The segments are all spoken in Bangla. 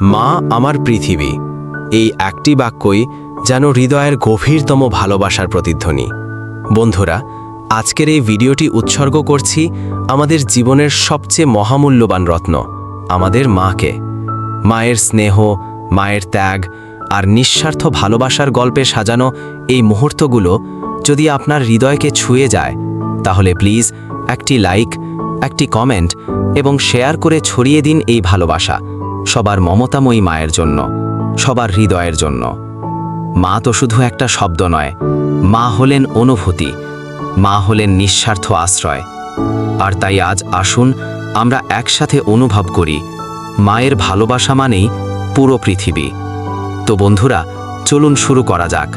মা আমার পৃথিবী, এই একটি বাক্যই যেন হৃদয়ের গভীরতম ভালোবাসার প্রতিধ্বনি। বন্ধুরা, আজকের এই ভিডিওটি উৎসর্গ করছি আমাদের জীবনের সবচেয়ে মহামূল্যবান রত্ন, আমাদের মাকে। মায়ের স্নেহ, মায়ের ত্যাগ আর নিঃস্বার্থ ভালোবাসার গল্পে সাজানো এই মুহূর্তগুলো যদি আপনার হৃদয়কে ছুঁয়ে যায়, তাহলে প্লিজ একটি লাইক, একটি কমেন্ট এবং শেয়ার করে ছড়িয়ে দিন এই ভালোবাসা সবার মমতাময়ী মায়ের জন্য, সবার হৃদয়ের জন্য। মা তো শুধু একটা শব্দ নয়, মা হলেন অনুভূতি, মা হলেন নিঃস্বার্থ আশ্রয়। আর তাই আজ আসুন আমরা একসাথে অনুভব করি, মায়ের ভালোবাসা মানেই পুরো পৃথিবী। তো বন্ধুরা, চলুন শুরু করা যাক।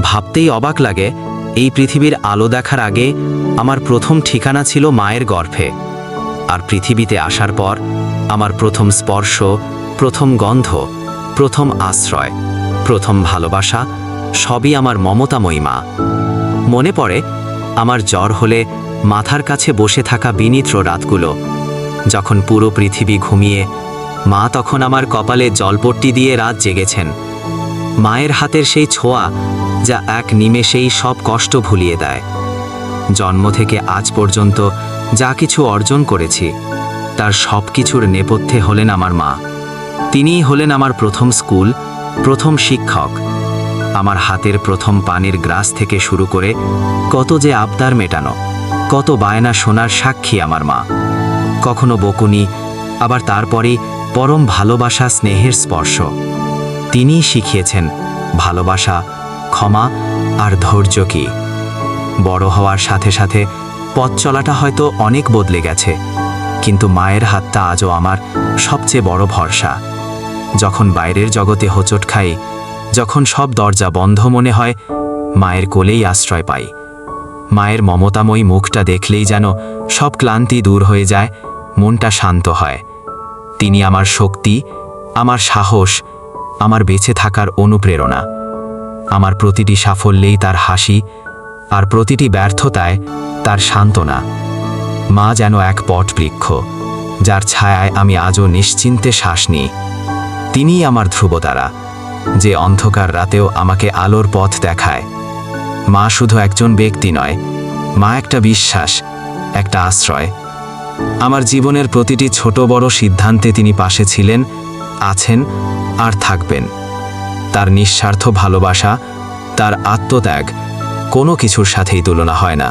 ভাবতেই অবাক লাগে, এই পৃথিবীর আলো দেখার আগে আমার প্রথম ঠিকানা ছিল মায়ের গর্ভে। আর পৃথিবীতে আসার পর আমার প্রথম স্পর্শ, প্রথম গন্ধ, প্রথম আশ্রয়, প্রথম ভালোবাসা সবই আমার মমতাময়ী মা। মনে পড়ে আমার জ্বর হলে মাথার কাছে বসে থাকা বিনিত্র রাতগুলো, যখন পুরো পৃথিবী ঘুমিয়ে মা তখন আমার কপালে জলপট্টি দিয়ে রাত জেগেছেন। মায়ের হাতের সেই ছোঁয়া যা এক নিমেষেই সব কষ্ট ভুলিয়ে দেয়। জন্ম থেকে আজ পর্যন্ত যা কিছু অর্জন করেছি, তার সব কিছুর নেপথ্যে হলেন আমার মা। তিনিই হলেন আমার প্রথম স্কুল, প্রথম শিক্ষক। আমার হাতের প্রথম পানির গ্লাস থেকে শুরু করে কত যে আবদার মেটানো, কত বায়না শোনার সাক্ষী আমার মা। কখনো বকুনি, আবার তারপরে পরম ভালোবাসা, স্নেহের স্পর্শ। তিনিই শিখিয়েছেন ভালোবাসা, ক্ষমা আর ধৈর্য কি। বড় হওয়ার সাথে সাথে পথ চলাটা হয়তো অনেক বদলে গেছে, কিন্তু মায়ের হাতটা আজও আমার সবচেয়ে বড় ভরসা। যখন বাইরের জগতে হোঁচট খাই, যখন সব দরজা বন্ধ মনে হয়, মায়ের কোলেই আশ্রয় পাই। মায়ের মমতাময়ী মুখটা দেখলেই যেন সব ক্লান্তি দূর হয়ে যায়, মনটা শান্ত হয়। তিনি আমার শক্তি, আমার সাহস, আমার বেঁচে থাকার অনুপ্রেরণা। আমার প্রতিটি সাফল্যেই তার হাসি, আর প্রতিটি ব্যর্থতায় তার সান্ত্বনা। মা যেন এক বটবৃক্ষ, যার ছায়ায় আমি আজও নিশ্চিন্তে শ্বাস নিই। তিনিই আমার ধ্রুবতারা, যে অন্ধকার রাতেও আমাকে আলোর পথ দেখায়। মা শুধু একজন ব্যক্তি নয়, মা একটা বিশ্বাস, একটা আশ্রয়। আমার জীবনের প্রতিটি ছোট বড় সিদ্ধান্তে তিনি পাশে ছিলেন, আছেন আর থাকবেন। তার নিঃস্বার্থ ভালোবাসা, তার আত্মত্যাগ কোনো কিছুর সাথেই তুলনা হয় না।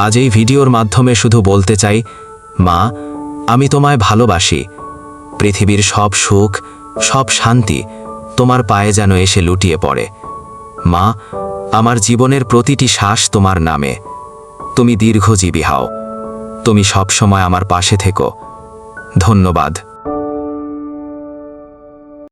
আজ এই ভিডিওর মাধ্যমে শুধু বলতে চাই, মা, আমি তোমায় ভালোবাসি। পৃথিবীর সব সুখ, সব শান্তি তোমার পায়ে যেন এসে লুটিয়ে পড়ে। মা, আমার জীবনের প্রতিটি শ্বাস তোমার নামে। তুমি দীর্ঘজীবী হও, তুমি সবসময় আমার পাশে থেকো। ধন্যবাদ।